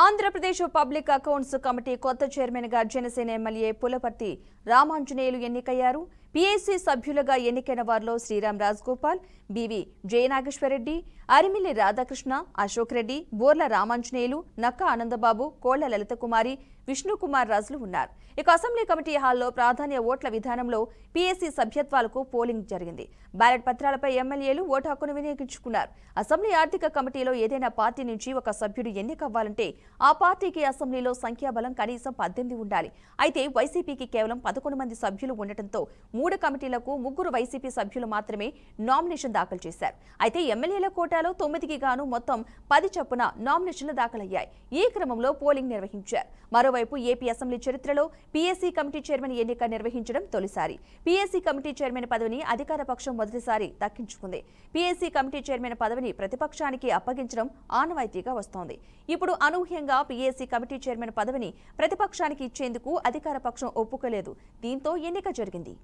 Andhra Pradesh public accounts committee కొత్త chairman గా Janasena MLA Pulaparthi Ramanjaneyulu ఎన్నికయ్యారు. పీఏసీ సభ్యులుగా ఎన్నికైన వారిలో శ్రీరామ్ రాజగోపాల్, బివి జయనాగేశ్వరరెడ్డి, అరిమిల్లి రాధాకృష్ణ, అశోక్ రెడ్డి, బోర్ల రామాంజనేయులు, నక్క ఆనందబాబు, కోళ్ల లలితకుమారి, విష్ణుకుమార్ రాజులు ఉన్నారు. ఇక అసెంబ్లీ కమిటీ హాల్లో ప్రాధాన్య ఓట్ల విధానంలో పీఏసీ సభ్యత్వాలకు పోలింగ్ జరిగింది. బ్యాలెట్ పత్రాలపై ఎమ్మెల్యేలు ఓటు హక్కును వినియోగించుకున్నారు. అసెంబ్లీ ఆర్థిక కమిటీలో ఏదైనా పార్టీ నుంచి ఒక సభ్యుడు ఎన్నికవ్వాలంటే ఆ పార్టీకి అసెంబ్లీలో సంఖ్యాబలం కనీసం 18 ఉండాలి. అయితే వైసీపీకి కేవలం 11 మంది సభ్యులు ఉండటంతో 3 కమిటీలకు 3 వైసీపీ సభ్యులు మాత్రమే నామినేషన్ దాఖలు చేశారు. అయితే ఎమ్మెల్యేల కోటాలో 9కి గాను మొత్తం 10 చొప్పున నామినేషన్లు దాఖలయ్యాయి. ఈ క్రమంలో పోలింగ్ నిర్వహించారు. మరోవైపు ఏపీ అసెంబ్లీ చరిత్రలో పీఏసీ కమిటీ చైర్మన్ ఎన్నిక నిర్వహించడం తొలిసారి. పీఏసీ కమిటీ చైర్మన్ పదవిని అధికార పక్షం మొదటిసారి దక్కించుకుంది. పీఏసీ కమిటీ చైర్మన్ పదవిని ప్రతిపక్షానికి అప్పగించడం ఆనవాయితీగా వస్తోంది. ఇప్పుడు అనూహ్యంగా పీఏసీ కమిటీ చైర్మన్ పదవిని ప్రతిపక్షానికి ఇచ్చేందుకు అధికార పక్షం ఒప్పుకోలేదు. దీంతో ఎన్నిక జరిగింది.